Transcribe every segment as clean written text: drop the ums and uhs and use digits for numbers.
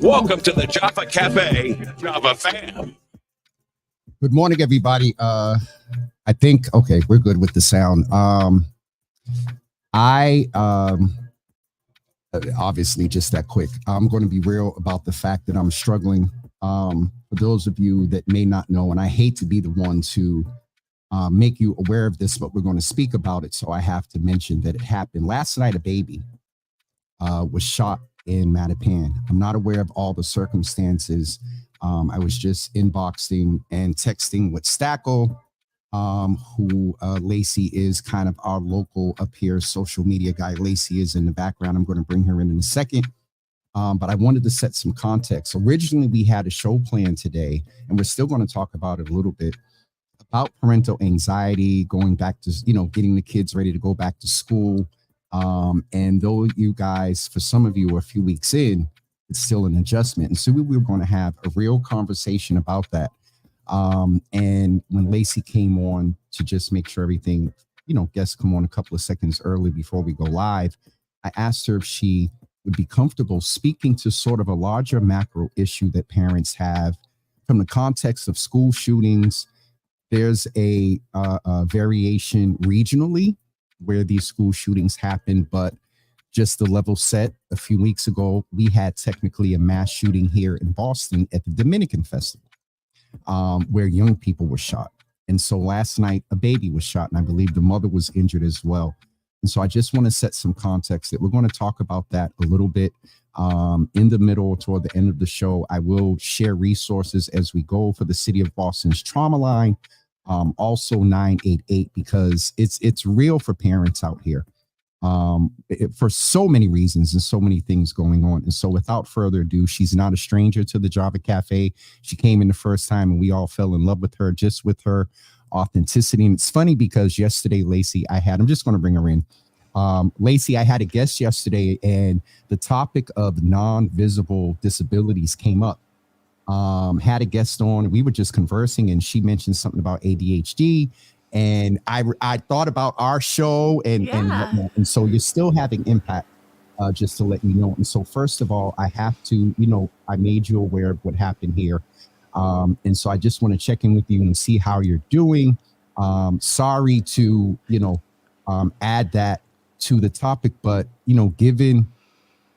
Welcome to the Java Café, Java fam. Good morning, everybody. I think, okay, we're good with the sound. Obviously just that quick. I'm going to be real about the fact that I'm struggling. For those of you that may not know, and I hate to be the one to make you aware of this, but we're going to speak about it. So I have to mention that it happened last night. A baby was shot in Mattapan. I'm not aware of all the circumstances. I was just inboxing and texting with Stackle, who Lacey is kind of our local up here social media guy. Lacey is in the background. I'm going to bring her in a second. But I wanted to set some context. Originally, we had a show plan today, and we're still going to talk about it a little bit, about parental anxiety, going back to, getting the kids ready to go back to school. And though you guys, for some of you, are a few weeks in, it's still an adjustment. And so we were going to have a real conversation about that. And when Lacey came on to just make sure everything, guests come on a couple of seconds early before we go live, I asked her if she would be comfortable speaking to sort of a larger macro issue that parents have from the context of school shootings. There's a variation regionally where these school shootings happen, but just the level set, a few weeks ago, we had technically a mass shooting here in Boston at the Dominican Festival, where young people were shot. And so last night, a baby was shot, and I believe the mother was injured as well. And so I just want to set some context that we're going to talk about that a little bit in the middle toward the end of the show. I will share resources as we go for the City of Boston's trauma line. Also 988, because it's real for parents out here for so many reasons and so many things going on. And so without further ado, she's not a stranger to the Java Cafe. She came in the first time and we all fell in love with her, just with her authenticity. And it's funny because yesterday, Lacey, I'm just going to bring her in. Lacey, I had a guest yesterday and the topic of non-visible disabilities came up. Had a guest on, we were just conversing and she mentioned something about ADHD, and I thought about our show and whatnot. And so you're still having impact, just to let you know. And so first of all, I have to, I made you aware of what happened here. And so I just want to check in with you and see how you're doing. Sorry to, add that to the topic, but, given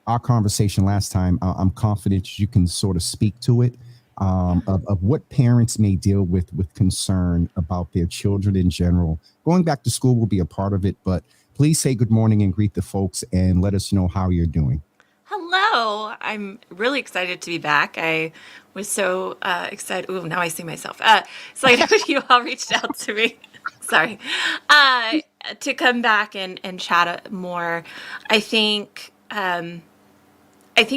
our conversation last time, I'm confident you can sort of speak to it, of what parents may deal with concern about their children in general. Going back to school will be a part of it, but please say good morning and greet the folks and let us know how you're doing. Hello, I'm really excited to be back. I was so excited. Ooh, now I see myself. Excited when you all reached out to me. Sorry. To come back and chat more. I think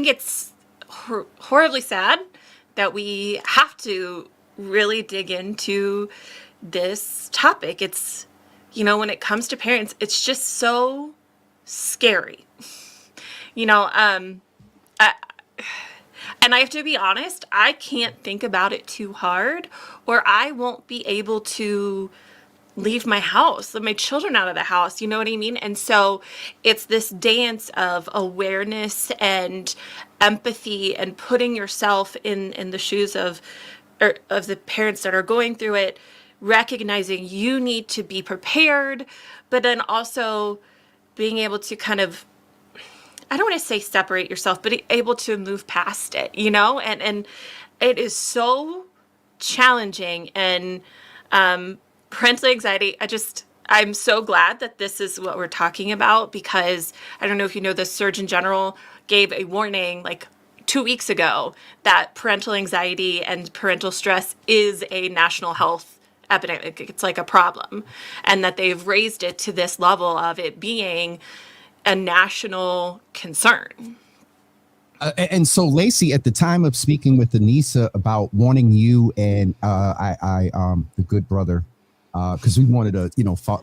it's horribly sad that we have to really dig into this topic. It's, when it comes to parents, it's just so scary. And I have to be honest, I can't think about it too hard, or I won't be able to leave my house, let my children out of the house, you know what I mean? And so it's this dance of awareness and empathy and putting yourself in the shoes of the parents that are going through it, recognizing you need to be prepared, but then also being able to kind of, I don't want to say separate yourself, but able to move past it, and it is so challenging. And parental anxiety, I'm so glad that this is what we're talking about, because I don't know if you know, the Surgeon General gave a warning like 2 weeks ago that parental anxiety and parental stress is a national health epidemic. It's like a problem, and that they've raised it to this level of it being a national concern. And so, Lacey, at the time of speaking with Anissa about wanting you and the good brother, because we wanted a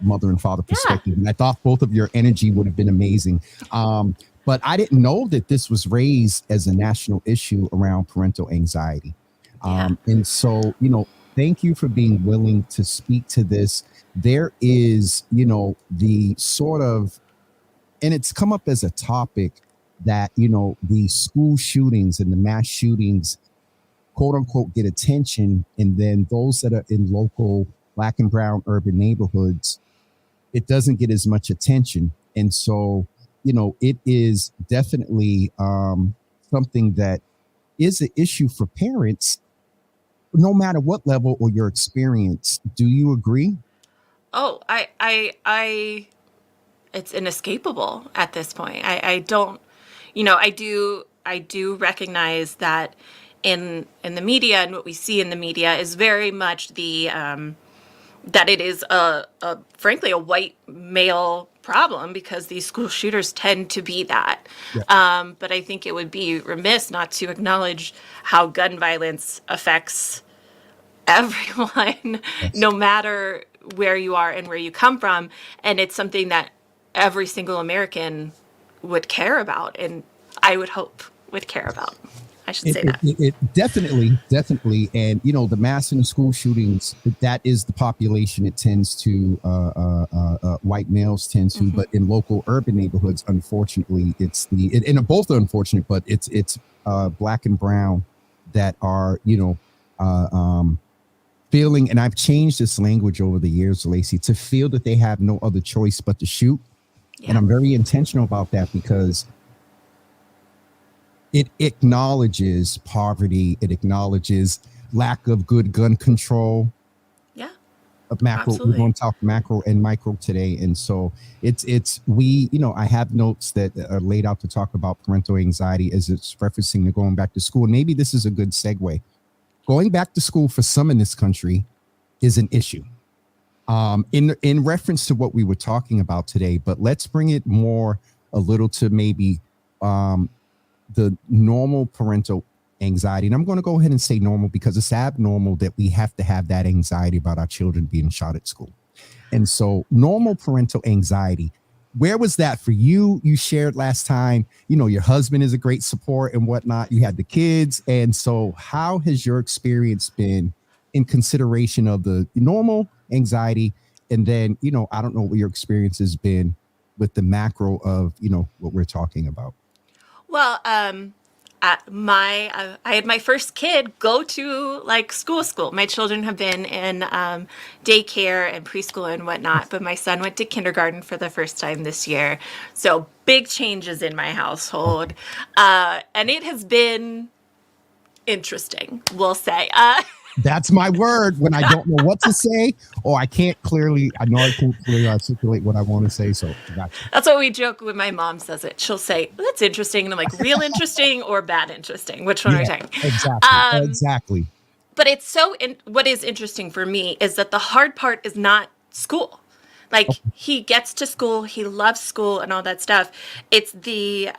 mother and father perspective, and I thought both of your energy would have been amazing. But I didn't know that this was raised as a national issue around parental anxiety. And so, thank you for being willing to speak to this. There is, the sort of, and it's come up as a topic that, the school shootings and the mass shootings, quote unquote, get attention. And then those that are in local Black and brown urban neighborhoods, it doesn't get as much attention. And so, it is definitely something that is an issue for parents, no matter what level or your experience. Do you agree? Oh, it's inescapable at this point. I don't, I do recognize that in the media, and what we see in the media is very much that it is frankly a white male problem, because these school shooters tend to be that. Yeah. But I think it would be remiss not to acknowledge how gun violence affects everyone, Yes. no matter where you are and where you come from. And it's something that every single American would care about, and I would hope would care about. I should say that. It definitely, and the mass and the school shootings, that is the population. It tends to white males tend to, but in local urban neighborhoods, unfortunately, it's and both are unfortunate, but it's Black and brown that are feeling, and I've changed this language over the years, Lacey, to feel that they have no other choice but to shoot. Yeah. And I'm very intentional about that, because it acknowledges poverty. It acknowledges lack of good gun control. Yeah. Of macro, Absolutely. we're going to talk macro and micro today. And so I have notes that are laid out to talk about parental anxiety as it's referencing to going back to school. Maybe this is a good segue. Going back to school for some in this country is an issue. In reference to what we were talking about today, but let's bring it more a little to maybe the normal parental anxiety. And I'm going to go ahead and say normal, because it's abnormal that we have to have that anxiety about our children being shot at school. And so normal parental anxiety, where was that for you? You shared last time, your husband is a great support and whatnot. You had the kids. And so how has your experience been in consideration of the normal anxiety? And then, I don't know what your experience has been with the macro of, what we're talking about. Well, I had my first kid go to like school. My children have been in daycare and preschool and whatnot, but my son went to kindergarten for the first time this year. So big changes in my household, and it has been interesting, we'll say. That's my word when I don't know what to say, or I can't clearly articulate what I want to say. So gotcha. That's what we joke when my mom says it. She'll say, "That's interesting," and I'm like, "Real interesting or bad interesting? Which one are you saying?" Exactly. But what is interesting for me is that the hard part is not school. Like, he gets to school, he loves school and all that stuff. It's the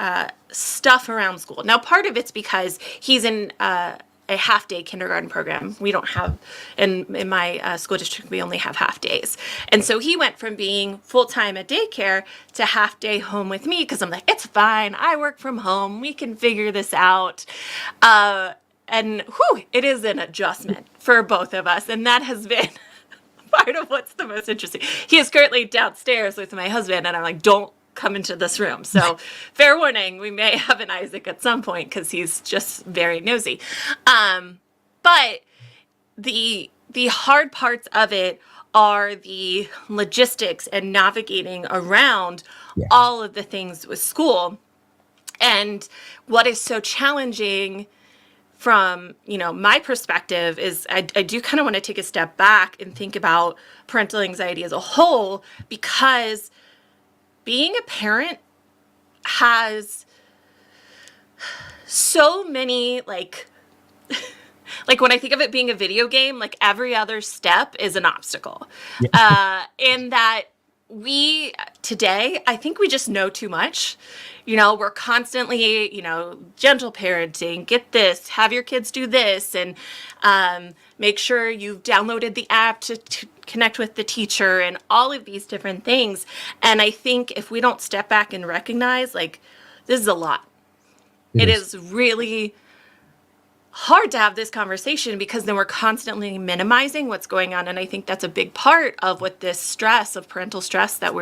stuff around school. Now, part of it's because he's in a half-day kindergarten program. We don't have, in my school district, we only have half days. And so he went from being full-time at daycare to half-day home with me, because I'm like, it's fine, I work from home, we can figure this out. And it is an adjustment for both of us. And that has been part of what's the most interesting. He is currently downstairs with my husband, and I'm like, don't come into this room. So fair warning, we may have an Isaac at some point, because he's just very nosy. But the hard parts of it are the logistics and navigating around all of the things with school. And what is so challenging from, my perspective is I do kind of want to take a step back and think about parental anxiety as a whole, because being a parent has so many, like when I think of it being a video game, like every other step is an obstacle. And that today, I think we just know too much. We're constantly, gentle parenting, get this, have your kids do this, and make sure you've downloaded the app to connect with the teacher and all of these different things. And I think if we don't step back and recognize, like, this is a lot. It is really hard to have this conversation, because then we're constantly minimizing what's going on. And I think that's a big part of what this stress of parental stress that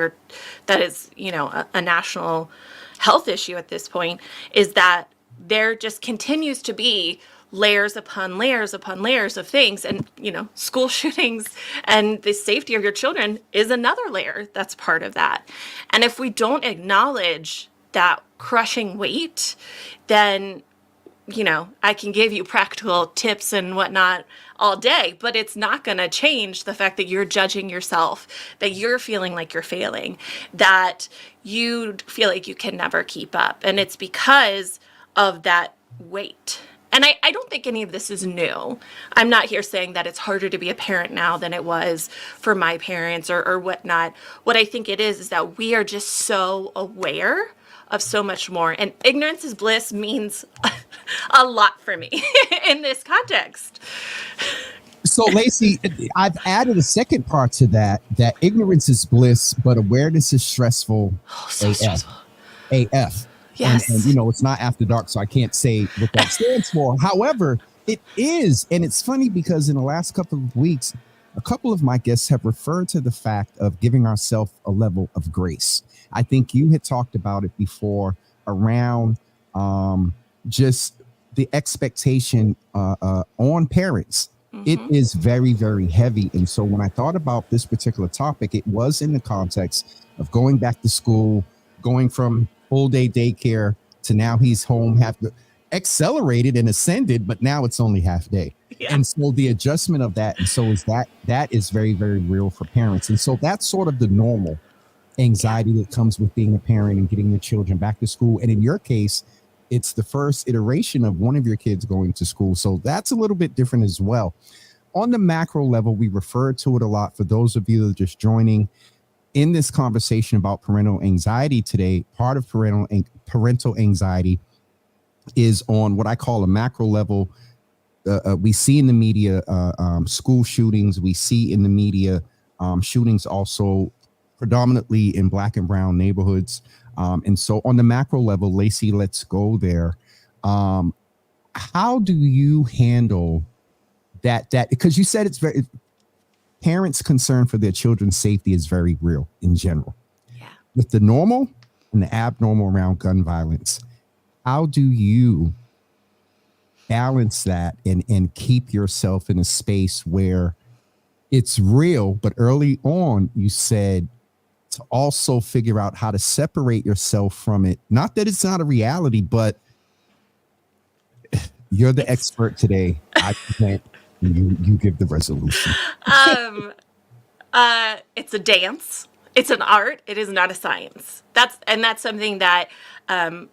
is, a national health issue at this point, is that there just continues to be layers upon layers upon layers of things. And, school shootings and the safety of your children is another layer that's part of that. And if we don't acknowledge that crushing weight, then I can give you practical tips and whatnot all day, but it's not going to change the fact that you're judging yourself, that you're feeling like you're failing, that you feel like you can never keep up. And it's because of that weight. And I don't think any of this is new. I'm not here saying that it's harder to be a parent now than it was for my parents or whatnot. What I think it is that we are just so aware of so much more. And ignorance is bliss means a lot for me in this context. So, Lacey, I've added a second part to that ignorance is bliss, but awareness is stressful. Oh, so stressful. AF. Yes. And it's not after dark, so I can't say what that stands for. However, it is. And it's funny because in the last couple of weeks, a couple of my guests have referred to the fact of giving ourselves a level of grace. I think you had talked about it before around just the expectation on parents. Mm-hmm. It is very, very heavy. And so when I thought about this particular topic, it was in the context of going back to school, going from full day daycare to now he's home, have accelerated and ascended, but now it's only half day. Yeah. And so the adjustment of that. And so that is very, very real for parents. And so that's sort of the normal anxiety that comes with being a parent and getting your children back to school. And in your case, it's the first iteration of one of your kids going to school. So that's a little bit different as well. On the macro level, we refer to it a lot. For those of you that are just joining in this conversation about parental anxiety today, part of parental anxiety is on what I call a macro level. We see in the media school shootings. We see in the media shootings also predominantly in Black and brown neighborhoods. And so on the macro level, Lacey, let's go there. How do you handle that? Because you said it's very, parents' concern for their children's safety is very real in general. Yeah. With the normal and the abnormal around gun violence, how do you balance that and keep yourself in a space where it's real, but early on you said to also figure out how to separate yourself from it? Not that it's not a reality, but you're the expert today. I can't. You give the resolution. It's a dance. It's an art. It is not a science. That's something that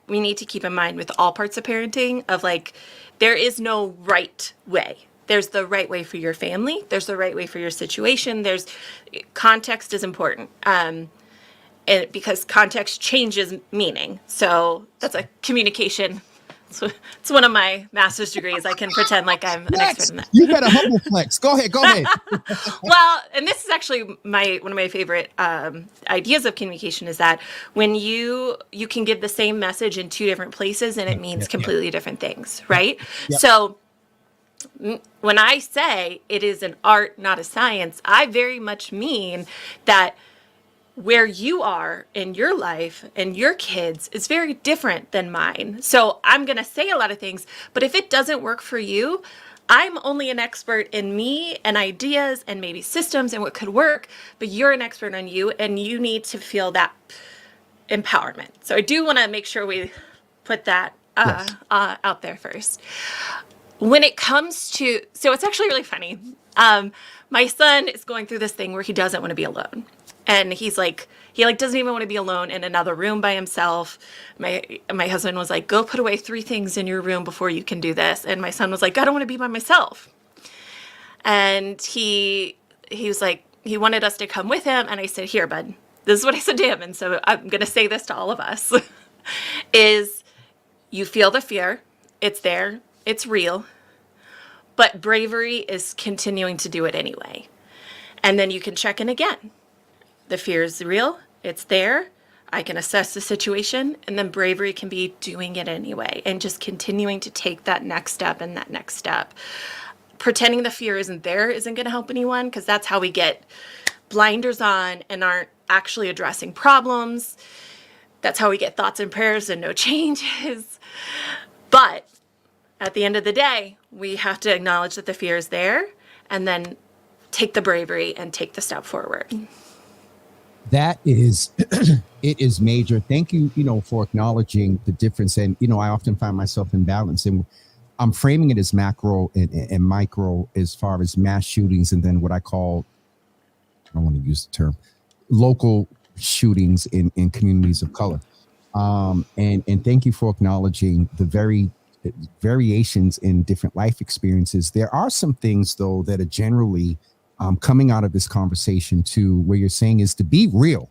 we need to keep in mind with all parts of parenting. Of like, there is no right way. There's the right way for your family. There's the right way for your situation. There's context is important. And because context changes meaning. So that's a communication. So it's one of my master's degrees. I can pretend like I'm an expert in that. You got a humble flex. Go ahead. Well, and this is actually one of my favorite ideas of communication is that when you can give the same message in two different places and it means completely different things, right? Yep. So when I say it is an art, not a science, I very much mean that where you are in your life and your kids is very different than mine. So I'm going to say a lot of things, but if it doesn't work for you, I'm only an expert in me and ideas and maybe systems and what could work, but you're an expert on you and you need to feel that empowerment. So I do want to make sure we put that out there first. when it comes to, so it's actually really funny. My son is going through this thing where he doesn't want to be alone. And he doesn't even want to be alone in another room by himself. My husband was like, go put away 3 things in your room before you can do this. And my son was like, I don't want to be by myself. And he was like, he wanted us to come with him. And I said, here, bud, this is what I said to him. And so I'm going to say this to all of us is you feel the fear. It's there. It's real. But bravery is continuing to do it anyway. And then you can check in again. The fear is real. It's there. I can assess the situation. And then bravery can be doing it anyway and just continuing to take that next step and that next step. Pretending the fear isn't there isn't going to help anyone, because that's how we get blinders on and aren't actually addressing problems. That's how we get thoughts and prayers and no changes. But at the end of the day, we have to acknowledge that the fear is there and then take the bravery and take the step forward. That is, it is major. Thank you, for acknowledging the difference. And, I often find myself in balance, and I'm framing it as macro and micro as far as mass shootings. And then what I call, I don't want to use the term, local shootings in communities of color. And thank you for acknowledging the very variations in different life experiences. There are some things, though, that are generally coming out of this conversation too, where you're saying is to be real.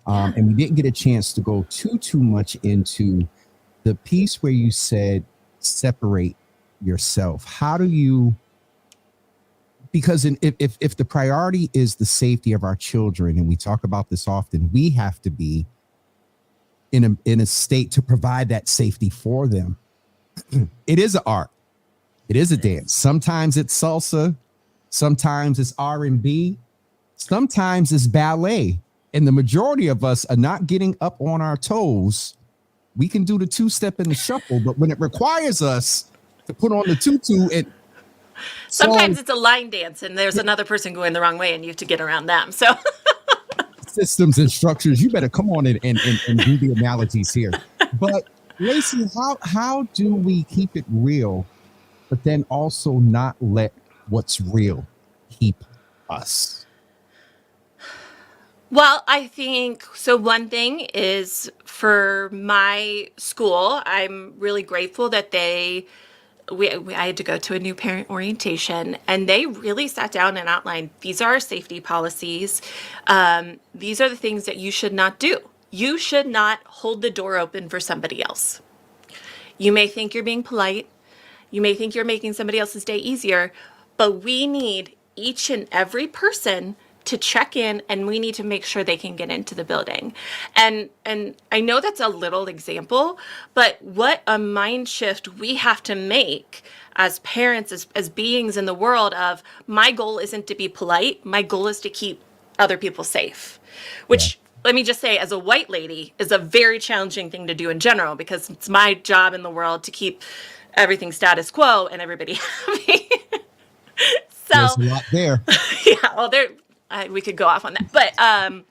And we didn't get a chance to go too much into the piece where you said separate yourself. How do you, because if the priority is the safety of our children, and we talk about this often, we have to be in a state to provide that safety for them. It is an art. It is a dance. Sometimes it's salsa. Sometimes it's R&B. Sometimes it's ballet. And the majority of us are not getting up on our toes. We can do the 2-step and the shuffle, but when it requires us to put on the tutu, sometimes it's a line dance and there's another person going the wrong way and you have to get around them. So systems and structures, you better come on and do the analogies here. But Lacey, how do we keep it real, but then also not let what's real keep us? Well, I think, so one thing is for my school, I'm really grateful that I had to go to a new parent orientation, and they really sat down and outlined, these are our safety policies. These are the things that you should not do. You should not hold the door open for somebody else. You may think you're being polite. You may think you're making somebody else's day easier, but we need each and every person to check in, and we need to make sure they can get into the building. And I know that's a little example, but what a mind shift we have to make as parents, as beings in the world of, my goal isn't to be polite, my goal is to keep other people safe, which, let me just say, as a white lady, is a very challenging thing to do in general, because it's my job in the world to keep everything status quo and everybody happy. So there's a lot there. Yeah, well, we could go off on that,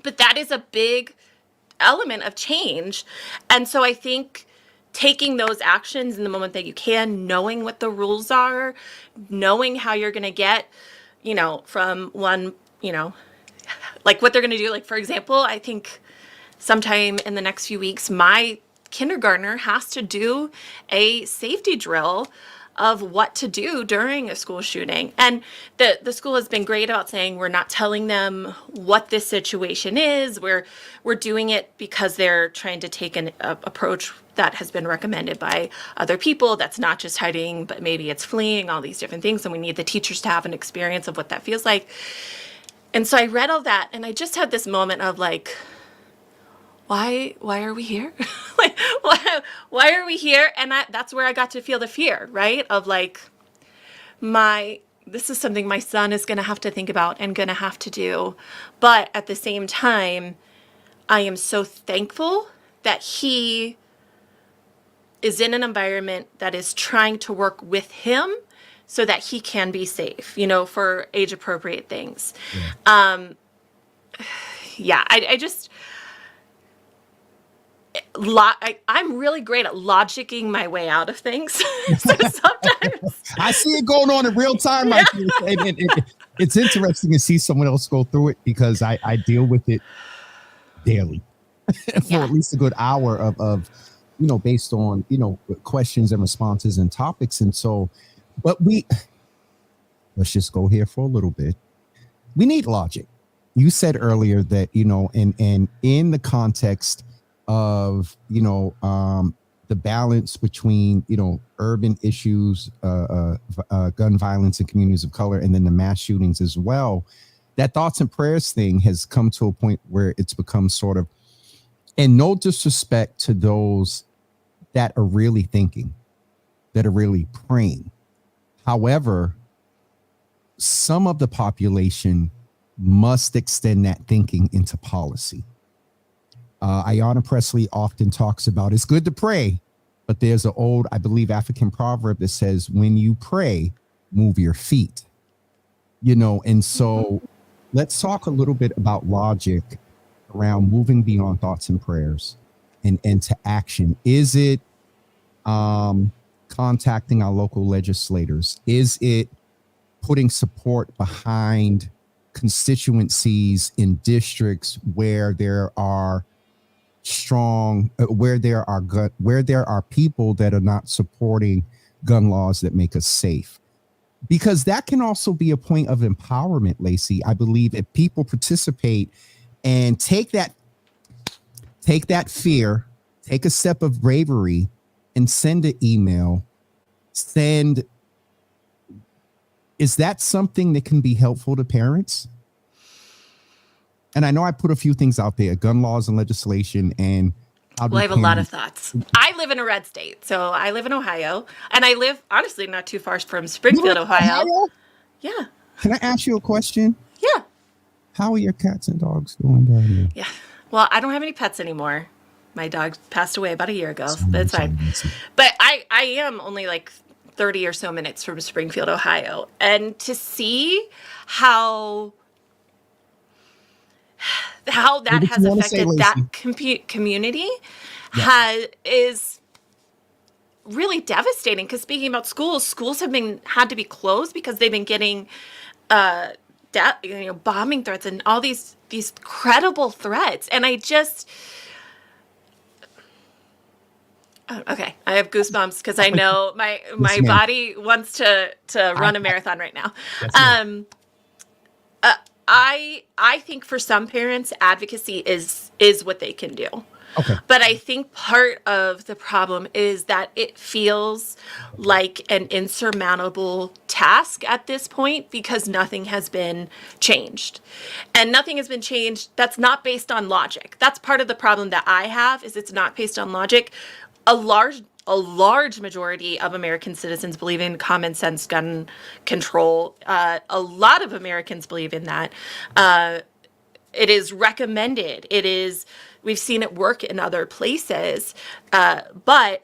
but that is a big element of change. And so I think taking those actions in the moment that you can, knowing what the rules are, knowing how you're going to get, from one, like what they're going to do. Like, for example, I think sometime in the next few weeks, my kindergartner has to do a safety drill of what to do during a school shooting. And the school has been great about saying, we're not telling them what this situation is. We're doing it because they're trying to take an approach that has been recommended by other people. That's not just hiding, but maybe it's fleeing, all these different things. And we need the teachers to have an experience of what that feels like. And so I read all that, and I just had this moment of like, why are we here? Like, why are we here? And that's where I got to feel the fear, right? Of like, this is something my son is going to have to think about and going to have to do. But at the same time, I am so thankful that he is in an environment that is trying to work with him so that he can be safe, for age appropriate things. Yeah. I just, I'm really great at logicking my way out of things. So sometimes, I see it going on in real time. yeah. It's interesting to see someone else go through it because I deal with it daily for Yeah. at least a good hour of based on, questions and responses and topics. And so, but let's just go here for a little bit. We need logic. You said earlier that, and in the context of, the balance between, urban issues, gun violence in communities of color, and then the mass shootings as well, that thoughts and prayers thing has come to a point where it's become sort of, and no disrespect to those that are really thinking, that are really praying. However, some of the population must extend that thinking into policy. Ayanna Pressley often talks about it's good to pray, but there's an old, I believe, African proverb that says, when you pray, move your feet. And so let's talk a little bit about logic around moving beyond thoughts and prayers and into action. Is it contacting our local legislators? Is it putting support behind constituencies in districts where there are where there are people that are not supporting gun laws that make us safe? Because that can also be a point of empowerment, Lacey. I believe if people participate and take that fear, take a step of bravery and send an email, is that something that can be helpful to parents? And I know I put a few things out there, gun laws and legislation, and Well, I have a lot of thoughts. I live in a red state, so I live in Ohio, and I live honestly not too far from Springfield, Ohio. Yeah, Can I ask you a question? yeah, How are your cats and dogs doing down there? yeah. Well, I don't have any pets anymore. My dog passed away about a year ago, so that's fine. But I am only like 30 or so minutes from Springfield, Ohio, and to see how that has affected that community is really devastating. Because speaking about schools have had to be closed because they've been getting bombing threats and all these credible threats. And I just okay, I have goosebumps because I know my body wants to run a marathon right now. I think for some parents, advocacy is what they can do. Okay. But I think part of the problem is that it feels like an insurmountable task at this point because nothing has been changed. And nothing has been changed that's not based on logic. That's part of the problem that I have, is it's not based on logic. A large majority of American citizens believe in common sense gun control. A lot of Americans believe in that. It is recommended. We've seen it work in other places. But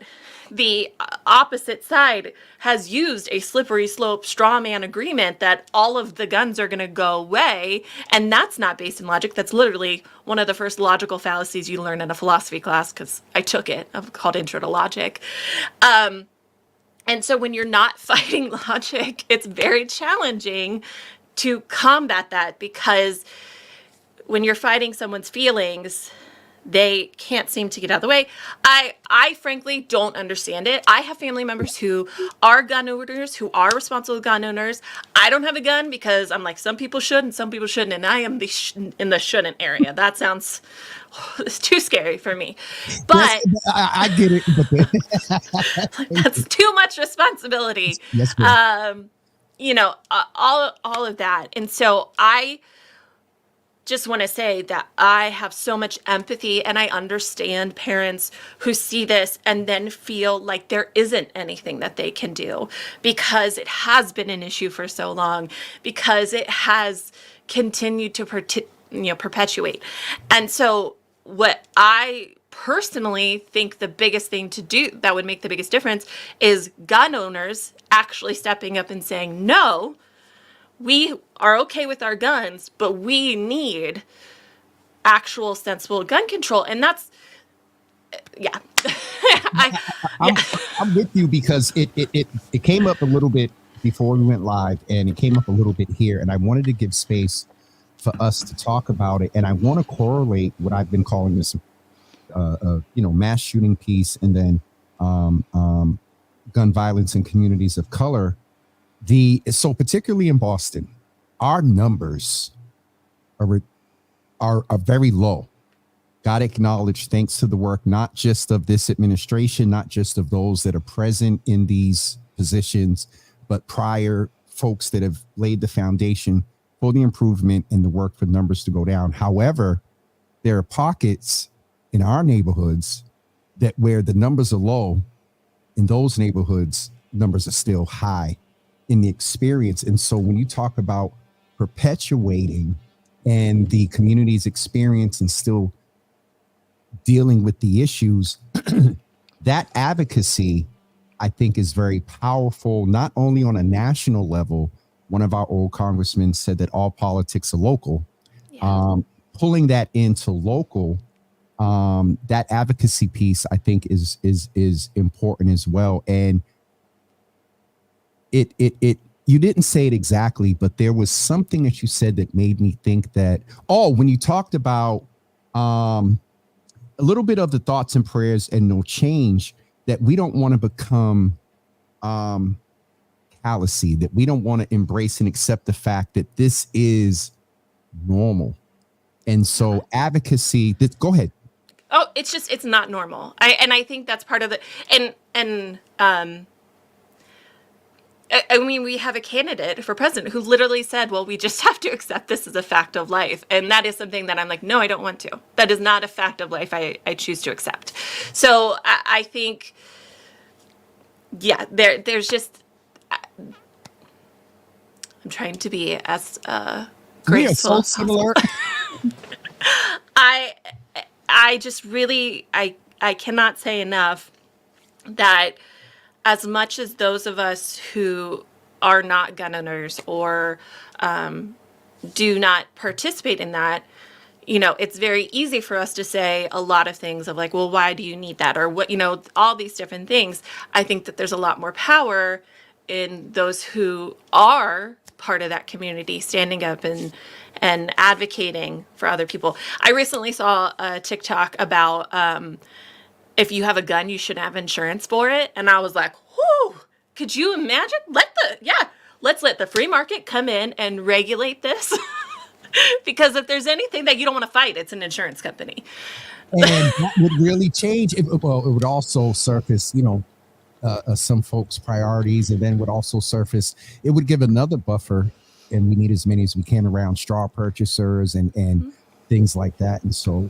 the opposite side has used a slippery slope straw man agreement that all of the guns are going to go away. And that's not based in logic. That's literally one of the first logical fallacies you learn in a philosophy class, because I took it. I've called Intro to Logic. And so when you're not fighting logic, it's very challenging to combat that, because when you're fighting someone's feelings, they can't seem to get out of the way. I frankly don't understand it. I have family members who are gun owners, who are responsible gun owners. I don't have a gun because I'm like, some people should and some people shouldn't, and I am in the shouldn't area. That sounds it's too scary for me. But yes, I get it. But that's too much responsibility. Yes, all of that. And so I just want to say that I have so much empathy, and I understand parents who see this and then feel like there isn't anything that they can do because it has been an issue for so long, because it has continued to perpetuate. And so what I personally think the biggest thing to do that would make the biggest difference is gun owners actually stepping up and saying, no, we are okay with our guns, but we need actual sensible gun control. And yeah. I, I'm, yeah. I'm with you because it came up a little bit before we went live, and it came up a little bit here, and I wanted to give space for us to talk about it, and I want to correlate what I've been calling this, mass shooting piece, and then gun violence in communities of color. So particularly in Boston, our numbers are very low. Got acknowledged thanks to the work, not just of this administration, not just of those that are present in these positions, but prior folks that have laid the foundation for the improvement and the work for numbers to go down. However, there are pockets in our neighborhoods that where the numbers are low, in those neighborhoods, numbers are still high in the experience. And so when you talk about perpetuating and the community's experience and still dealing with the issues, that advocacy, I think, is very powerful, not only on a national level. One of our old congressmen said that all politics are local. Yeah. Pulling that into local, that advocacy piece, I think, is important as well. And it you didn't say it exactly, but there was something that you said that made me think that, when you talked about a little bit of the thoughts and prayers and no change, that we don't want to become callous, that we don't want to embrace and accept the fact that this is normal. And so advocacy, go ahead. Oh, it's not normal. I think that's part of the, I mean, we have a candidate for president who literally said, well, we just have to accept this as a fact of life. And that is something that I'm like, no, I don't want to. That is not a fact of life I choose to accept. So I think, yeah, there's just, I'm trying to be as graceful as possible. I just really, I cannot say enough that as much as those of us who are not gun owners or do not participate in that, it's very easy for us to say a lot of things of like, well, why do you need that? Or what, all these different things. I think that there's a lot more power in those who are part of that community standing up and advocating for other people. I recently saw a TikTok about if you have a gun, you should have insurance for it. And I was like, whoo, could you imagine? Let's let the free market come in and regulate this. Because if there's anything that you don't want to fight, it's an insurance company. And that would really change. It would also surface, some folks' priorities, and then would also surface, it would give another buffer, and we need as many as we can around straw purchasers and mm-hmm. things like that. And so,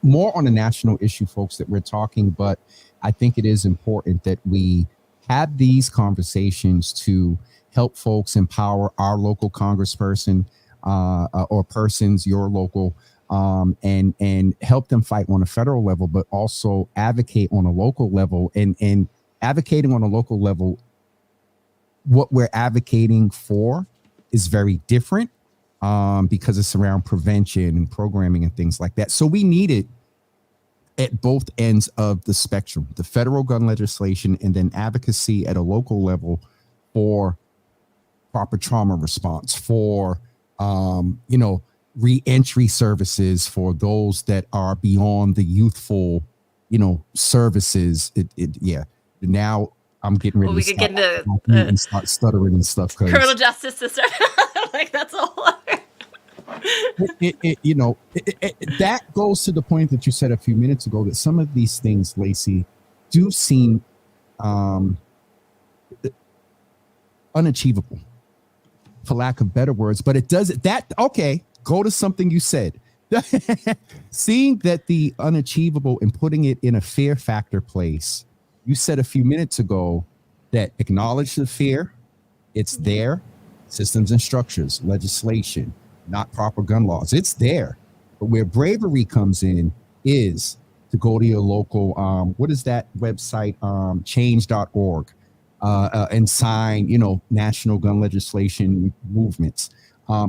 more on a national issue, folks, that we're talking, but I think it is important that we have these conversations to help folks empower our local congressperson or persons, your local, and help them fight on a federal level, but also advocate on a local level. And advocating on a local level, what we're advocating for is very different because it's around prevention and programming and things like that. So we need it at both ends of the spectrum, the federal gun legislation and then advocacy at a local level for proper trauma response, for re-entry services for those that are beyond the youthful, services. Now I'm getting ready to get into start stuttering and stuff. Criminal justice system. Like that's a whole other. That goes to the point that you said a few minutes ago that some of these things, Lacey, do seem unachievable, for lack of better words. But it does that. Okay, go to something you said. Seeing that the unachievable and putting it in a fear factor place. You said a few minutes ago that acknowledge the fear. It's there. Systems and structures, legislation, not proper gun laws. It's there. But where bravery comes in is to go to your local, what is that website? Change.org and sign, national gun legislation movements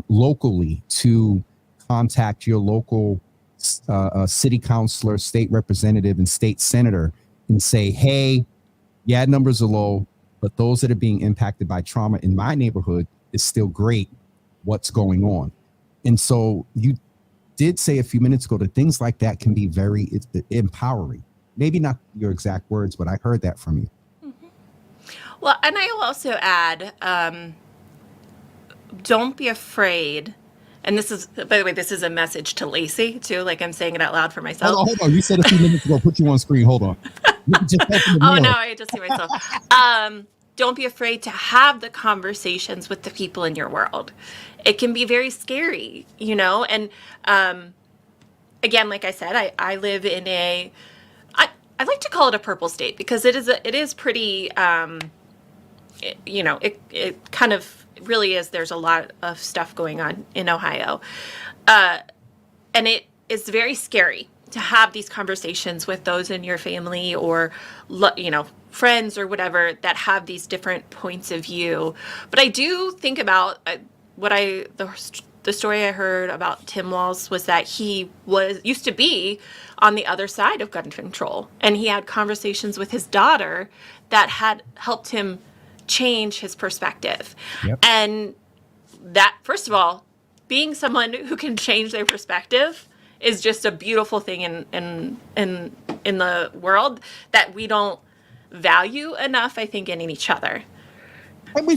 locally, to contact your local a city councilor, state representative, and state senator and say, hey, yeah, numbers are low, but those that are being impacted by trauma in my neighborhood is still great. What's going on? And so you did say a few minutes ago that things like that can be very empowering. Maybe not your exact words, but I heard that from you. Mm-hmm. Well, and I will also add, don't be afraid. And this is, by the way, this is a message to Lacey too. Like I'm saying it out loud for myself. Hold on. You said a few minutes ago, put you on screen. Hold on. Oh no, I just see myself. Don't be afraid to have the conversations with the people in your world. It can be very scary, you know? And again, like I said, I live in I like to call it a purple state because it is pretty, it kind of really is. There's a lot of stuff going on in Ohio. And it is very scary to have these conversations with those in your family or, friends or whatever that have these different points of view. But I do think about the story I heard about Tim Walz was that he used to be on the other side of gun control. And he had conversations with his daughter that had helped him change his perspective. Yep. And that, first of all, being someone who can change their perspective is just a beautiful thing in the world that we don't value enough, I think, in each other.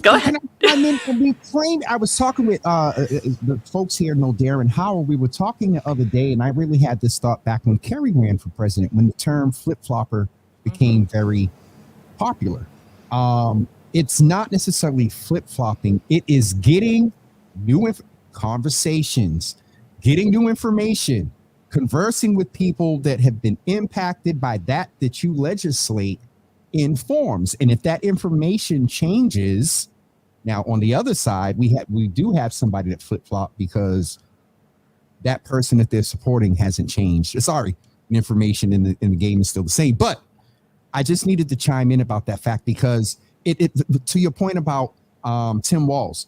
Go ahead. I was talking with the folks here know Darren Howell. We were talking the other day, and I really had this thought back when Kerry ran for president, when the term flip-flopper became very popular. It's not necessarily flip-flopping. It is getting new conversations, getting new information, conversing with people that have been impacted by that you legislate in forms. And if that information changes, now on the other side, we do have somebody that flip-flop because that person that they're supporting hasn't changed. Sorry, the information in the game is still the same. But I just needed to chime in about that fact because it to your point about Tim Walz,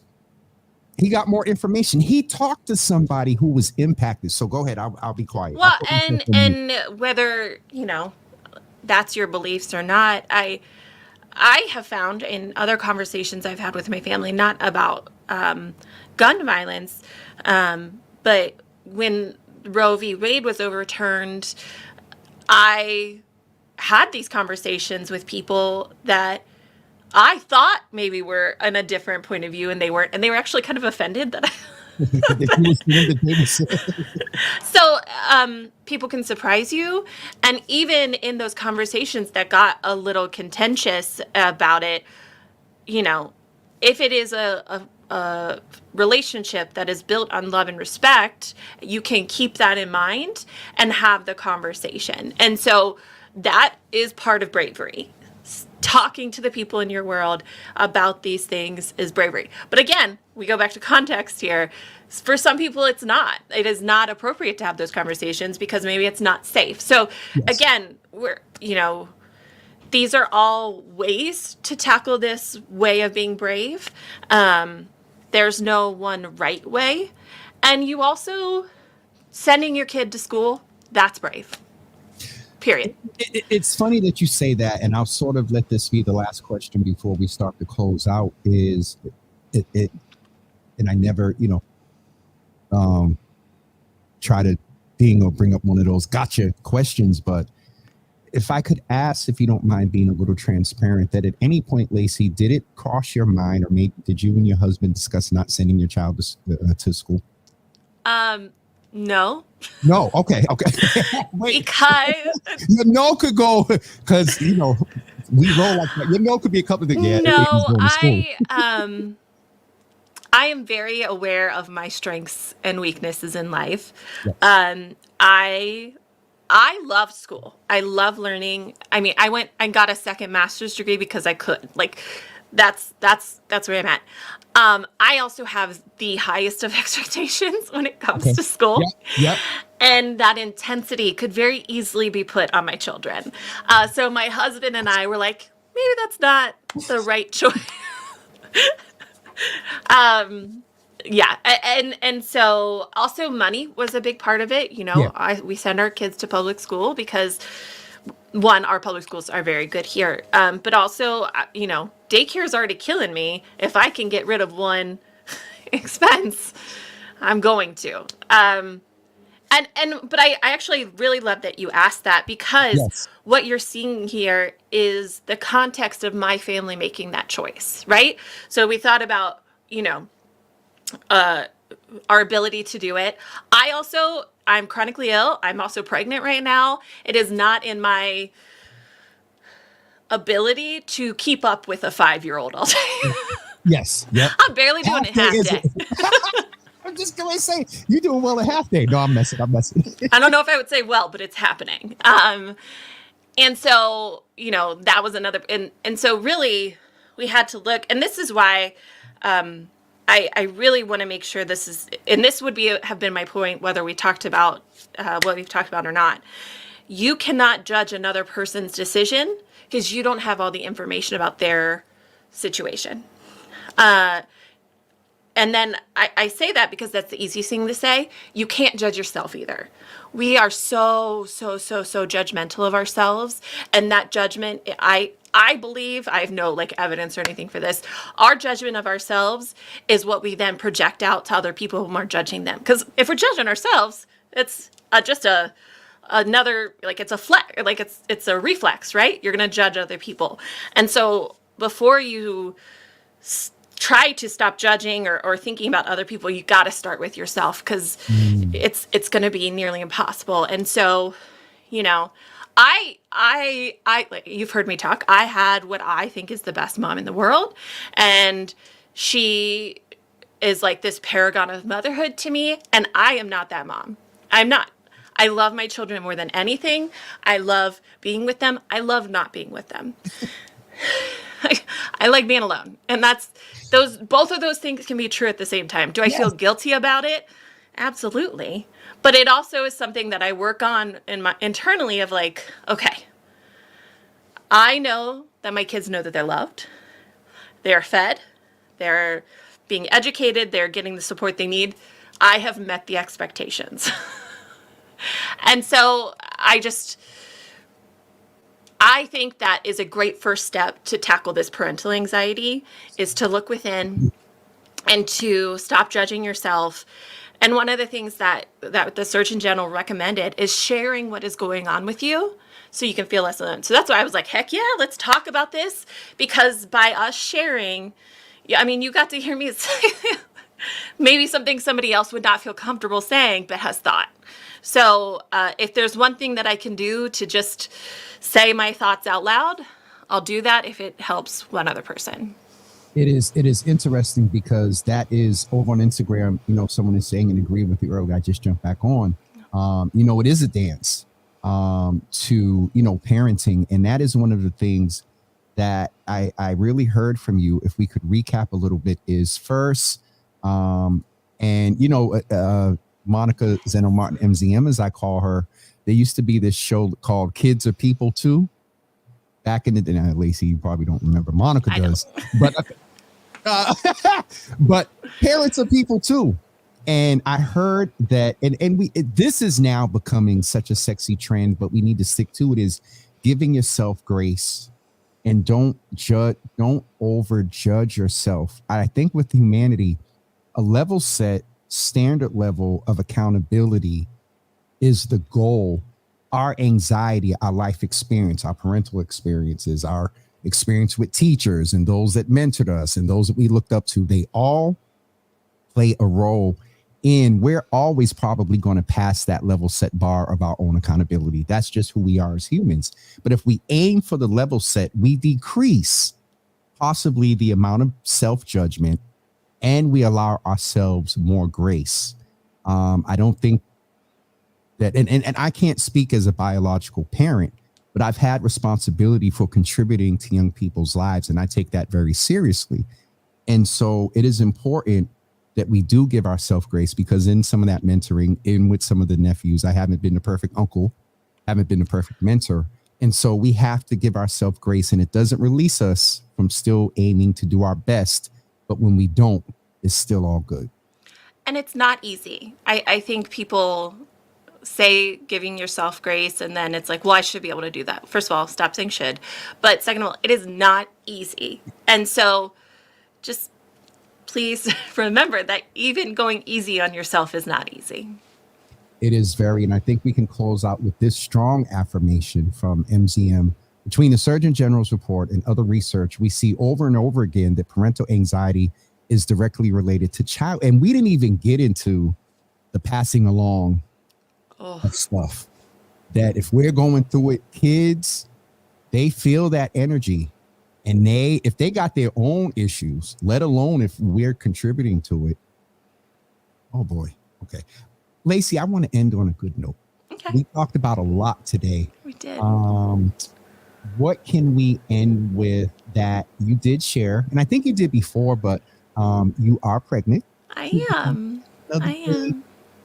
he got more information. He talked to somebody who was impacted. So go ahead. I'll be quiet. Well, and whether, that's your beliefs or not, I have found in other conversations I've had with my family, not about gun violence, but when Roe v. Wade was overturned, I had these conversations with people that I thought maybe were in a different point of view, and they weren't, and they were actually kind of offended that So people can surprise you. And even in those conversations that got a little contentious about it, if it is a relationship that is built on love and respect, you can keep that in mind and have the conversation. And so that is part of bravery. Talking to the people in your world about these things is bravery. But again, we go back to context here. For some people, it's not. It is not appropriate to have those conversations because maybe it's not safe. So again, these are all ways to tackle this way of being brave. There's no one right way. And you also, sending your kid to school, that's brave. Period. It's funny that you say that, and I'll sort of let this be the last question before we start to close out. Is it? And I never, try to bring up one of those gotcha questions. But if I could ask, if you don't mind being a little transparent, that at any point, Lacey, did it cross your mind, or maybe did you and your husband discuss not sending your child to school? No. No. Okay. Wait. Because your no could go because we roll like that. Your no could be a couple of things. Yeah, no, I am very aware of my strengths and weaknesses in life. Yeah. I love school. I love learning. I mean, I went and got a second master's degree because I could. That's where I'm at. I also have the highest of expectations when it comes to school. Yep. And that intensity could very easily be put on my children. So my husband and I were like, maybe that's not the right choice. Yeah, and so also money was a big part of it. Yeah. We send our kids to public school because one, our public schools are very good here, but also daycare is already killing me. If I can get rid of one expense, I'm going to. But I actually really love that you asked that, because Yes. what you're seeing here is the context of my family making that choice, right? So we thought about, our ability to do it. I'm chronically ill. I'm also pregnant right now. It is not in my ability to keep up with a 5-year-old all day. Yes. Yep. I'm barely doing it half day. I'm just going to say, you're doing well at half day. No, I'm messing. I don't know if I would say well, but it's happening. And so, that was another, and so really we had to look, and this is why, I really want to make sure this is, and this would have been my point, whether we talked about what we've talked about or not. You cannot judge another person's decision because you don't have all the information about their situation. And then I say that because that's the easiest thing to say. You can't judge yourself either. We are so judgmental of ourselves. And that judgment, I believe, I have no evidence or anything for this. Our judgment of ourselves is what we then project out to other people who are judging them. Because if we're judging ourselves, it's just another, it's a flex, it's a reflex, right? You're going to judge other people. And so before you try to stop judging or thinking about other people, you got to start with yourself, because it's going to be nearly impossible. And so, I you've heard me talk. I had what I think is the best mom in the world, and she is like this paragon of motherhood to me, and I am not that mom. I'm not. I love my children more than anything. I love being with them. I love not being with them. I like being alone. And both of those things can be true at the same time. Do I feel guilty about it? Absolutely. But it also is something that I work on internally of okay, I know that my kids know that they're loved. They're fed. They're being educated. They're getting the support they need. I have met the expectations. And so I think that is a great first step to tackle this parental anxiety, is to look within and to stop judging yourself. And one of the things that the Surgeon General recommended is sharing what is going on with you so you can feel less alone. So that's why I was like, heck yeah, let's talk about this. Because by us sharing, you got to hear me say maybe something somebody else would not feel comfortable saying, but has thought. So if there's one thing that I can do to just say my thoughts out loud, I'll do that if it helps one other person. It is interesting because that is over on Instagram. Someone is saying and agree with you earlier. I just jumped back on. It is a dance to parenting, and that is one of the things that I really heard from you. If we could recap a little bit, is first, Monica Zeno Martin, MZM, as I call her. There used to be this show called Kids Are People Too. Back in the day, Lacey, you probably don't remember. Monica does, but parents are people too. And I heard that, this is now becoming such a sexy trend, but we need to stick to it, is giving yourself grace and don't over judge yourself. I think with humanity, a level set standard level of accountability is the goal. Our anxiety, our life experience, our parental experiences, our experience with teachers and those that mentored us and those that we looked up to, they all play a role in, we're always probably going to pass that level set bar of our own accountability. That's just who we are as humans. But if we aim for the level set, we decrease possibly the amount of self-judgment, and we allow ourselves more grace. I don't think that, and I can't speak as a biological parent, but I've had responsibility for contributing to young people's lives, and I take that very seriously. And so it is important that we do give ourselves grace, because in some of that mentoring, in with some of the nephews, I haven't been the perfect uncle, haven't been the perfect mentor. And so we have to give ourselves grace, and it doesn't release us from still aiming to do our best. But when we don't, it's still all good. And it's not easy. I think people say giving yourself grace and then it's like, well, I should be able to do that. First of all, stop saying should. But second of all, it is not easy. And so just please remember that even going easy on yourself is not easy. It is very, and I think we can close out with this strong affirmation from MZM. Between the Surgeon General's report and other research, we see over and over again that parental anxiety is directly related to child. And we didn't even get into the passing along of stuff that if we're going through it, kids, they feel that energy. And if they got their own issues, let alone if we're contributing to it. Oh boy. Okay. Lacey, I want to end on a good note. Okay. We talked about a lot today. We did. What can we end with that you did share? And I think you did before, but you are pregnant. I am.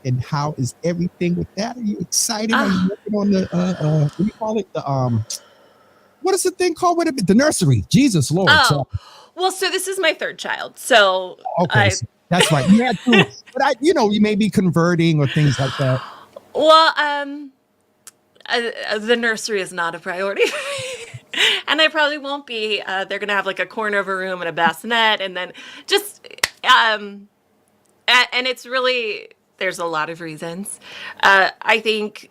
And how is everything with that? Are you excited? Are you working on the what do you call it? What is the thing called? The nursery. Jesus Lord. Oh, well, so this is my third child. So okay, so that's right. You had two, but you may be converting or things like that. Well, the nursery is not a priority. And I probably won't be. They're going to have like a corner of a room and a bassinet. And then just, and it's really, there's a lot of reasons. I think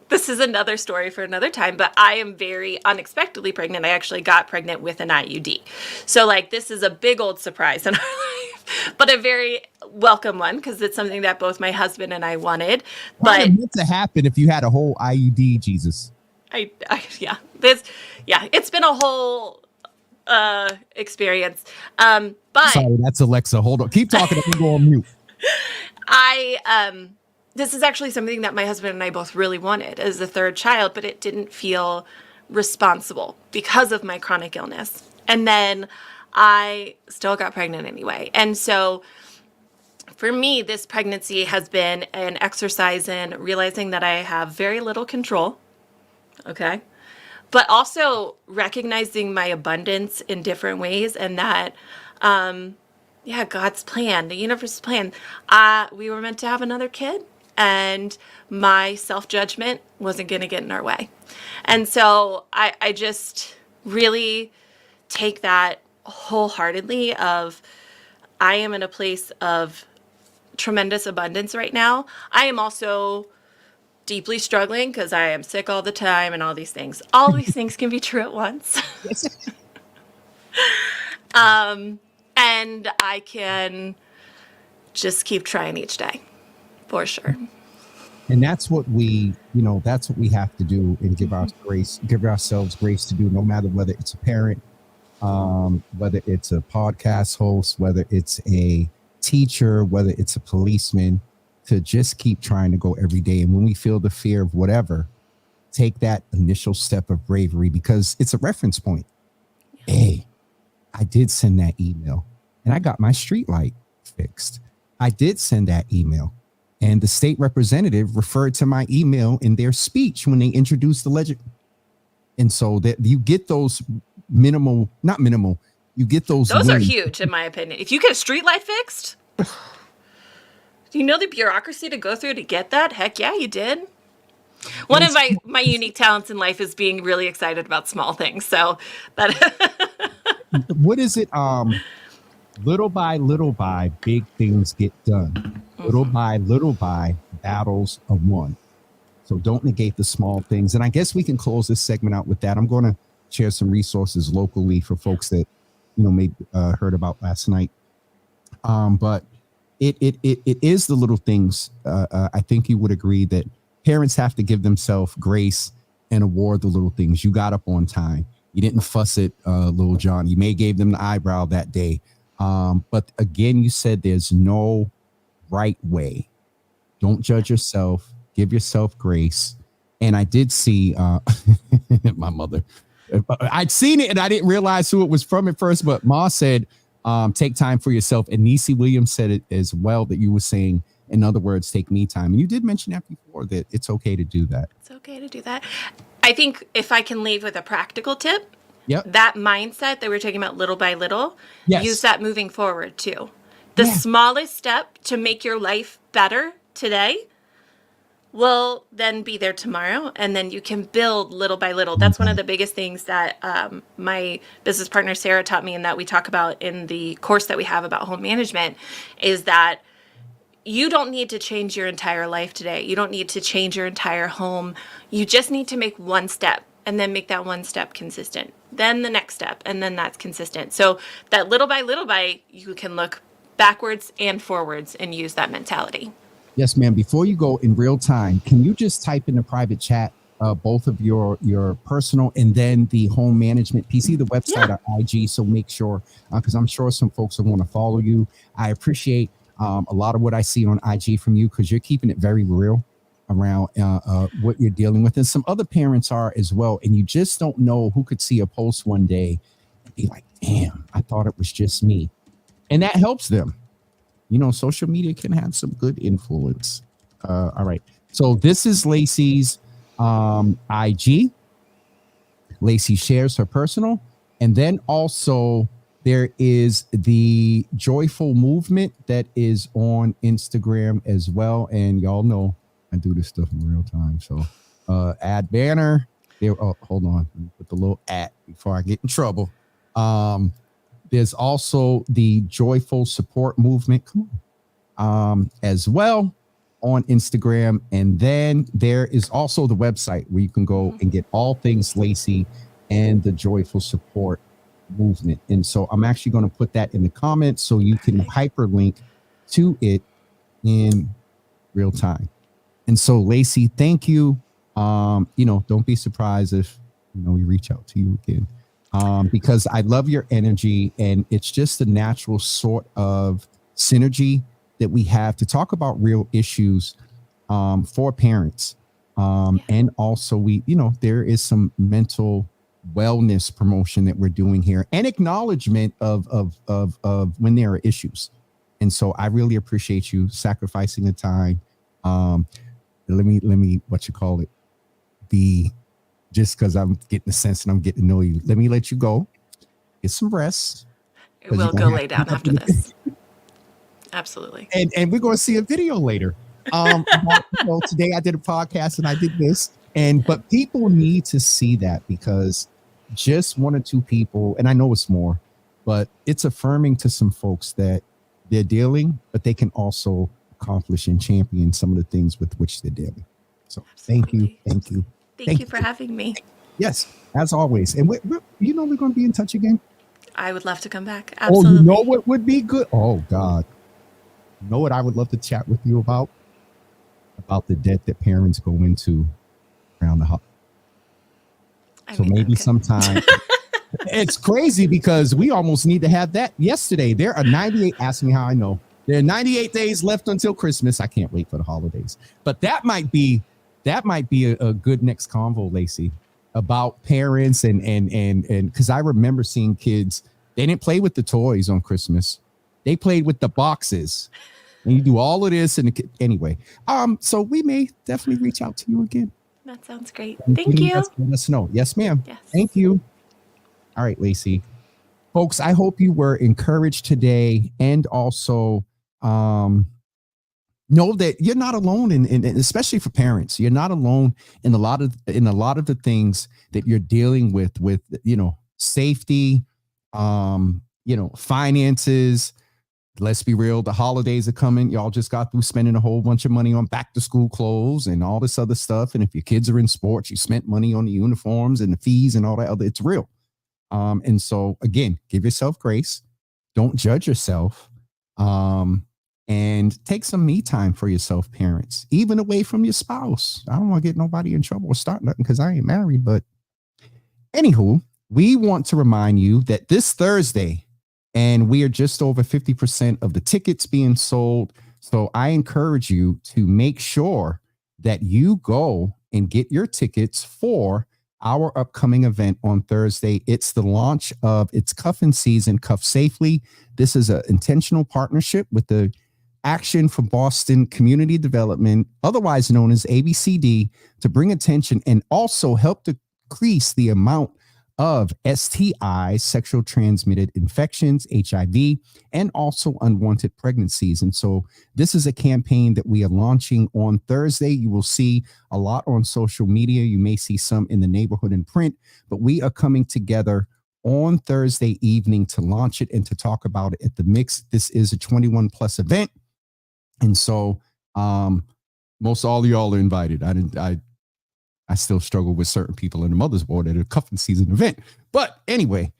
this is another story for another time, but I am very unexpectedly pregnant. I actually got pregnant with an IUD. So like, this is a big old surprise in our life, but a very welcome one because it's something that both my husband and I wanted. But what meant to happen if you had a whole IUD, Jesus? It's been a whole experience. But sorry, that's Alexa. Hold on. Keep talking. I can go on mute. This is actually something that my husband and I both really wanted as the third child, but it didn't feel responsible because of my chronic illness. And then I still got pregnant anyway. And so for me, this pregnancy has been an exercise in realizing that I have very little control. Okay. But also recognizing my abundance in different ways and that, God's plan, the universe's plan. We were meant to have another kid and my self-judgment wasn't going to get in our way. And so I just really take that wholeheartedly of I am in a place of tremendous abundance right now. I am also deeply struggling because I am sick all the time and all these things. All these things can be true at once. And I can just keep trying each day for sure. And that's what we have to do and give ourselves grace to do, no matter whether it's a parent, whether it's a podcast host, whether it's a teacher, whether it's a policeman, to just keep trying to go every day. And when we feel the fear of whatever, take that initial step of bravery because it's a reference point. Hey, I did send that email and I got my street light fixed. I did send that email and the state representative referred to my email in their speech when they introduced the legend. And so that you get those you get those. Those are wins. huge in my opinion. If you get a street light fixed, do you know the bureaucracy to go through to get that? Heck yeah, you did. One of my unique talents in life is being really excited about small things. So that what is it? Little by, big things get done. Mm-hmm. Little by, battles are won. So don't negate the small things. And I guess we can close this segment out with that. I'm going to share some resources locally for folks that, maybe heard about last night. But it is the little things. I think you would agree that parents have to give themselves grace and award the little things. You got up on time. You didn't fuss at little John. You may gave them the eyebrow that day. But again, you said there's no right way. Don't judge yourself. Give yourself grace. And I did see my mother. I'd seen it and I didn't realize who it was from at first. But Ma said, take time for yourself. And Niecy Williams said it as well, that you were saying, in other words, take me time. And you did mention that before, that it's okay to do that. It's okay to do that. I think if I can leave with a practical tip, yep. That mindset that we're talking about little by little, yes. Use that moving forward too. The Yeah. smallest step to make your life better today will then be there tomorrow, and then you can build little by little. That's one of the biggest things that my business partner Sarah taught me, and that we talk about in the course that we have about home management, is that you don't need to change your entire life today. You don't need to change your entire home. You just need to make one step, and then make that one step consistent, then the next step, and then that's consistent. So that little by, you can look backwards and forwards and use that mentality. Yes, ma'am. Before you go, in real time, can you just type in the private chat both of your personal and then the home management PC, the website or IG? So make sure, because I'm sure some folks will want to follow you. I appreciate a lot of what I see on IG from you, because you're keeping it very real around what you're dealing with. And some other parents are as well. And you just don't know who could see a post one day and be like, damn, I thought it was just me. And that helps them. You know, social media can have some good influence. All right. So this is Lacey's IG. Lacey shares her personal. And then also there is the Joyful Movement that is on Instagram as well. And y'all know I do this stuff in real time. So add banner. There. Oh, hold on. Let me put the little at before I get in trouble. There's also the Joyful Support Movement, come on, as well on Instagram. And then there is also the website where you can go and get all things Lacey and the Joyful Support Movement. And so I'm actually going to put that in the comments so you can hyperlink to it in real time. And so, Lacey, thank you. Don't be surprised if, we reach out to you again. Because I love your energy, and it's just a natural sort of synergy that we have to talk about real issues for parents. And also there is some mental wellness promotion that we're doing here, and acknowledgement of when there are issues. And so I really appreciate you sacrificing the time. Let me, just because I'm getting the sense and I'm getting to know you, let me let you go. Get some rest. We'll go lay down after this. Absolutely. And we're going to see a video later. Today I did a podcast and I did this. But people need to see that, because just one or two people, and I know it's more, but it's affirming to some folks that they're dealing, but they can also accomplish and champion some of the things with which they're dealing. So Absolutely. Thank you. Thank you for having me. Yes, as always. And we're going to be in touch again. I would love to come back. Absolutely. Oh, you know what would be good? Oh, God. You know what I would love to chat with you about? About the debt that parents go into around the house. So maybe sometime. It's crazy because we almost need to have that yesterday. There are 98, ask me how I know. There are 98 days left until Christmas. I can't wait for the holidays. But that might be a good next convo, Lacey, about parents and because I remember seeing kids, they didn't play with the toys on Christmas. They played with the boxes. And you do all of this. And anyway, so we may definitely reach out to you again. That sounds great. Thank you. Let us know. Yes, ma'am. Yes. Thank you. All right, Lacey. Folks, I hope you were encouraged today, and also know that you're not alone, and especially for parents, you're not alone in a lot of the things that you're dealing with safety, finances. Let's be real. The holidays are coming. Y'all just got through spending a whole bunch of money on back to school clothes and all this other stuff. And if your kids are in sports, you spent money on the uniforms and the fees and all that other. It's real. And so again, give yourself grace. Don't judge yourself. And take some me time for yourself, parents, even away from your spouse. I don't want to get nobody in trouble or start nothing because I ain't married. But anywho, we want to remind you that this Thursday, and we are just over 50% of the tickets being sold. So I encourage you to make sure that you go and get your tickets for our upcoming event on Thursday. It's the launch of It's Cuffing Season, Cuff Safely. This is an intentional partnership with the Action for Boston Community Development, otherwise known as ABCD, to bring attention and also help decrease the amount of STIs, sexual transmitted infections, HIV, and also unwanted pregnancies. And so this is a campaign that we are launching on Thursday. You will see a lot on social media. You may see some in the neighborhood and print, but we are coming together on Thursday evening to launch it and to talk about it at the Mix. This is a 21 plus event. And so most all of y'all are invited. I still struggle with certain people in the mother's board at a cuffing season event. But anyway,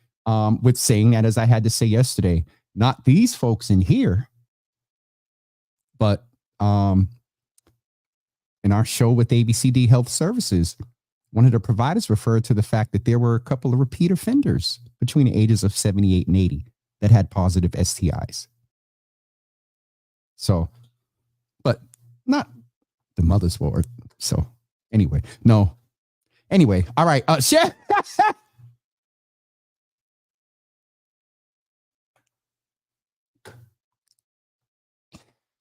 with saying that, as I had to say yesterday, not these folks in here, but in our show with ABCD Health Services, one of the providers referred to the fact that there were a couple of repeat offenders between the ages of 78 and 80 that had positive STIs. So, but not the mother's board. So anyway, no. Anyway, all right.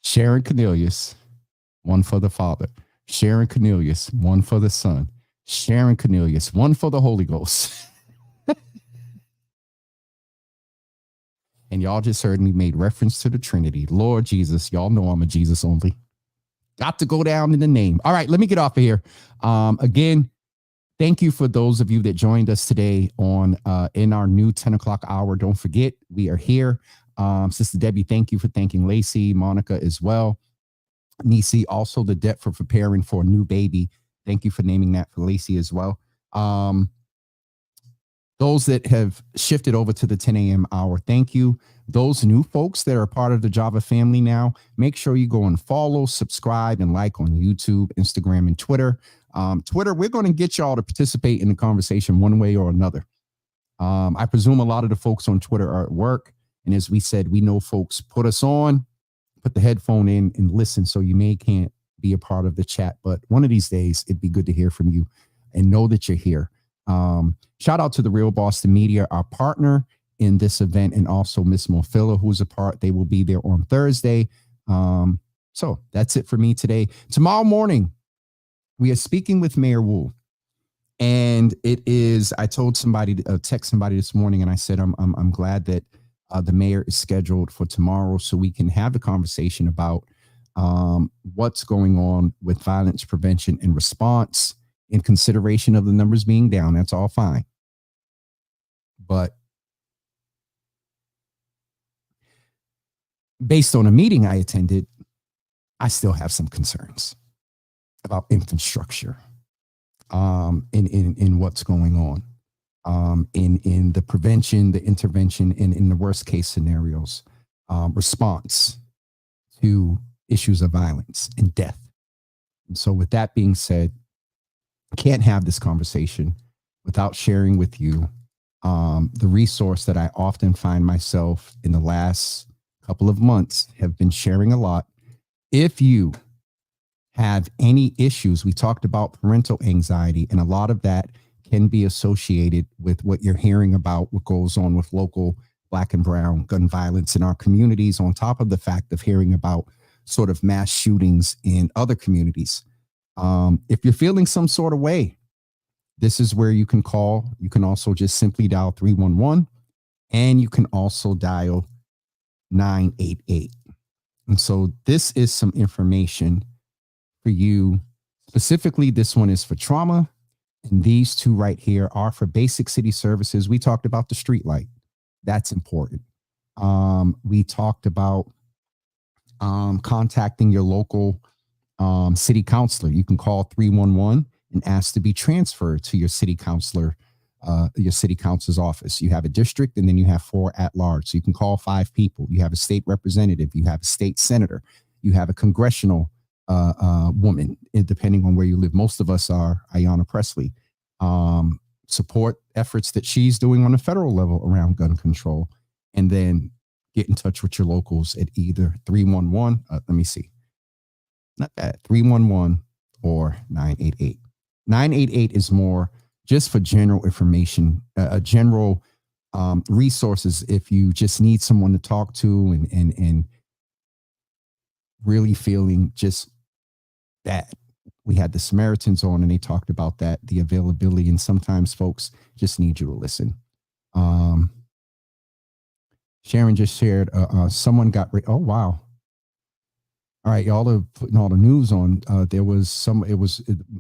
Sharon Cornelius, one for the Father. Sharon Cornelius, one for the Son. Sharon Cornelius, one for the Holy Ghost. And y'all just heard me made reference to the Trinity. Lord Jesus, y'all know I'm a Jesus only. Got to go down in the name. All right, let me get off of here. Again, thank you for those of you that joined us today on in our new 10 o'clock hour. Don't forget, we are here. Sister Debbie, thank you for thanking Lacey, Monica as well. Nisi, also the debt for preparing for a new baby. Thank you for naming that for Lacey as well. Those that have shifted over to the 10 a.m. hour, thank you. Those new folks that are part of the Java family now, make sure you go and follow, subscribe, and like on YouTube, Instagram, and Twitter. Twitter, we're going to get y'all to participate in the conversation one way or another. I presume a lot of the folks on Twitter are at work. And as we said, we know folks put us on, put the headphone in and listen. So you can't be a part of the chat, but one of these days it'd be good to hear from you and know that you're here. Shout out to the Real Boston Media, our partner in this event, and also Miss Morfilla, who's a part. They will be there on Thursday. So that's it for me today. Tomorrow morning, we are speaking with Mayor Wu. And it is, I told somebody, text somebody this morning, and I said, I'm glad that the mayor is scheduled for tomorrow so we can have a conversation about what's going on with violence prevention and response in consideration of the numbers being down. That's all fine. But based on a meeting I attended, I still have some concerns about infrastructure in what's going on, in the prevention, the intervention, and in the worst case scenarios, response to issues of violence and death. And so with that being said, I can't have this conversation without sharing with you the resource that I often find myself in the last couple of months have been sharing a lot. If you have any issues, we talked about parental anxiety, and a lot of that can be associated with what you're hearing about what goes on with local Black and brown gun violence in our communities, on top of the fact of hearing about sort of mass shootings in other communities. If you're feeling some sort of way, this is where you can call. You can also just simply dial 311, and you can also dial 988. And so this is some information for you. Specifically, this one is for trauma, and these two right here are for basic city services. We talked about the street light. That's important. We talked about contacting your local city councilor. You can call 311 and ask to be transferred to your city councilor, your city council's office. You have a district, and then you have 4 at large. So you can call 5 people. You have a state representative. You have a state senator. You have a congressional woman, depending on where you live. Most of us are Ayanna Pressley. Support efforts that she's doing on a federal level around gun control, and then get in touch with your locals at either 311. Let me see. Not that 311 or 988. 988 is more just for general information, general resources. If you just need someone to talk to and really feeling just bad we had the Samaritans on and they talked about that, the availability. And sometimes folks just need you to listen. Sharon just shared, someone got, oh, wow. All right, y'all are putting all the news on. There was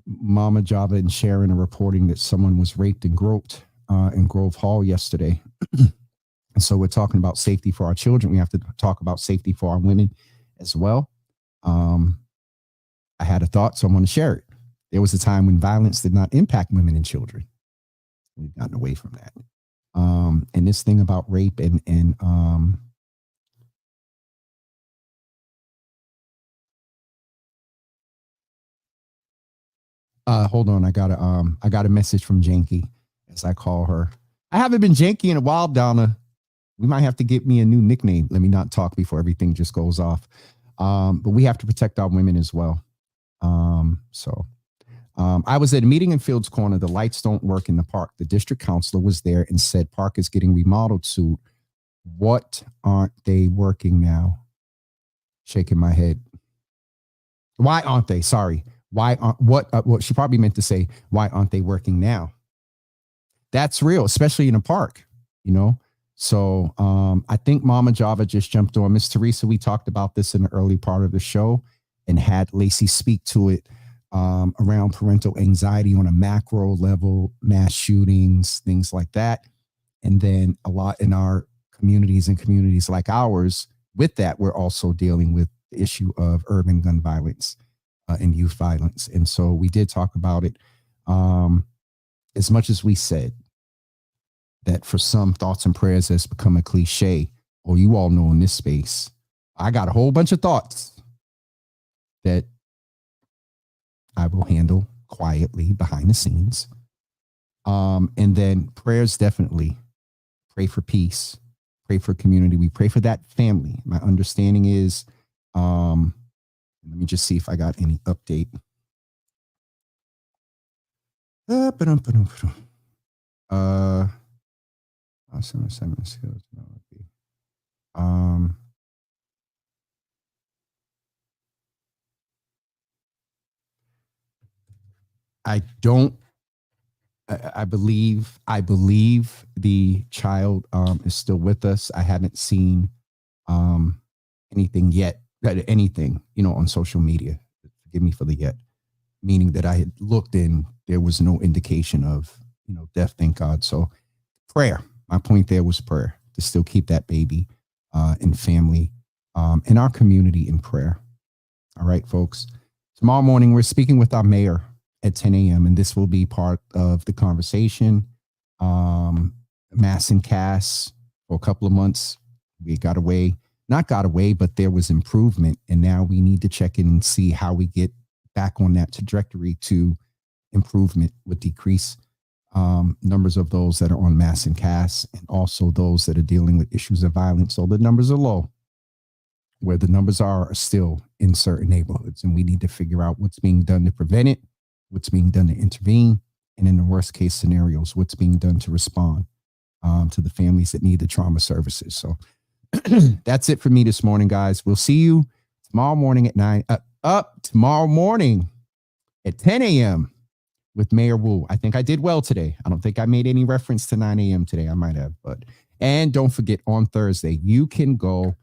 Mama Java and Sharon are reporting that someone was raped and groped in Grove Hall yesterday. And so we're talking about safety for our children. We have to talk about safety for our women as well. I had a thought, so I'm going to share it. There was a time when violence did not impact women and children. We've gotten away from that. And this thing about rape and hold on, I got a message from Janky, as I call her. I haven't been Janky in a while, Donna. We might have to get me a new nickname. Let me not talk before everything just goes off. But we have to protect our women as well. I was at a meeting in Fields Corner. The lights don't work in the park. The district councilor was there and said, park is getting remodeled soon. What aren't they working now? Shaking my head. Why aren't they? Sorry. Why aren't, what she probably meant to say, why aren't they working now? That's real, especially in a park, you know? So I think Mama Java just jumped on. Miss Teresa, we talked about this in the early part of the show and had Lacey speak to it around parental anxiety on a macro level, mass shootings, things like that. And then a lot in our communities and communities like ours, with that, we're also dealing with the issue of urban gun violence and youth violence. And so we did talk about it as much as we said that for some thoughts and prayers has become a cliche, or you all know in this space, I got a whole bunch of thoughts that I will handle quietly behind the scenes. And then prayers, definitely pray for peace, pray for community. We pray for that family. My understanding is, let me just see if I got any update. I believe the child is still with us. I haven't seen anything yet, anything, on social media. Forgive me for the yet, meaning that I had looked and there was no indication of, death, thank God. So prayer, my point there was prayer, to still keep that baby and family in our community in prayer. All right, folks. Tomorrow morning, we're speaking with our mayor at 10 a.m. and this will be part of the conversation. Mass and Cass for a couple of months. We not got away, but there was improvement. And now we need to check in and see how we get back on that trajectory to improvement with decrease numbers of those that are on Mass and Cass, and also those that are dealing with issues of violence. So the numbers are low. Where the numbers are still in certain neighborhoods, and we need to figure out what's being done to prevent it, what's being done to intervene, and in the worst case scenarios, what's being done to respond to the families that need the trauma services. So that's it for me this morning, guys. We'll see you tomorrow morning at tomorrow morning at 10 a.m. with Mayor Wu. I think I did well today. I don't think I made any reference to 9 a.m. today. I might have, and don't forget, on Thursday, you can go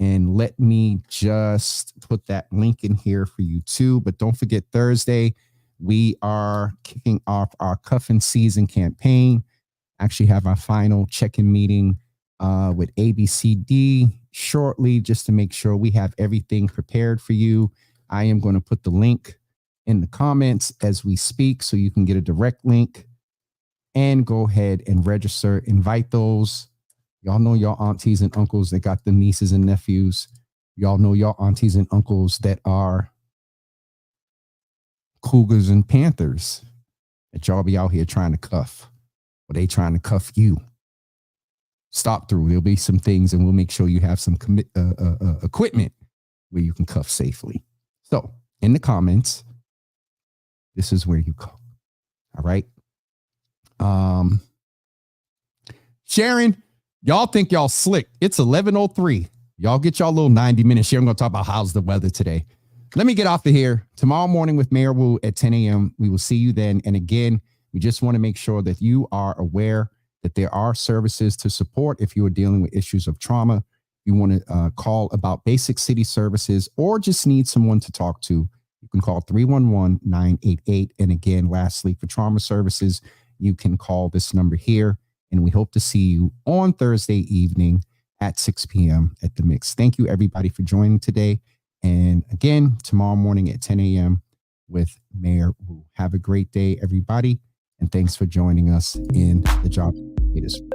and let me just put that link in here for you too. But don't forget, Thursday, we are kicking off our cuffing season campaign. Actually have our final check-in meeting with ABCD shortly, just to make sure we have everything prepared for you. I am going to put the link in the comments as we speak, so you can get a direct link and go ahead and register. Invite those. Y'all know your aunties and uncles that got the nieces and nephews. Y'all know your aunties and uncles that are Cougars and Panthers that y'all be out here trying to cuff, or they trying to cuff you. Stop through. There'll be some things, and we'll make sure you have some equipment where you can cuff safely. So in the comments, this is where you go. All right. Sharon, y'all think y'all slick. It's 11:03. Y'all get y'all little 90 minutes here. I'm going to talk about how's the weather today. let me get off of here. Tomorrow morning with Mayor Wu at 10 a.m. We will see you then. And again, we just want to make sure that you are aware that there are services to support if you are dealing with issues of trauma. You want to call about basic city services or just need someone to talk to. You can call 311-988. And again, lastly, for trauma services, you can call this number here. And we hope to see you on Thursday evening at 6 p.m. at the Mix. Thank you, everybody, for joining today. And again, tomorrow morning at 10 a.m. with Mayor Wu. Have a great day, everybody. And thanks for joining us in the Java Café.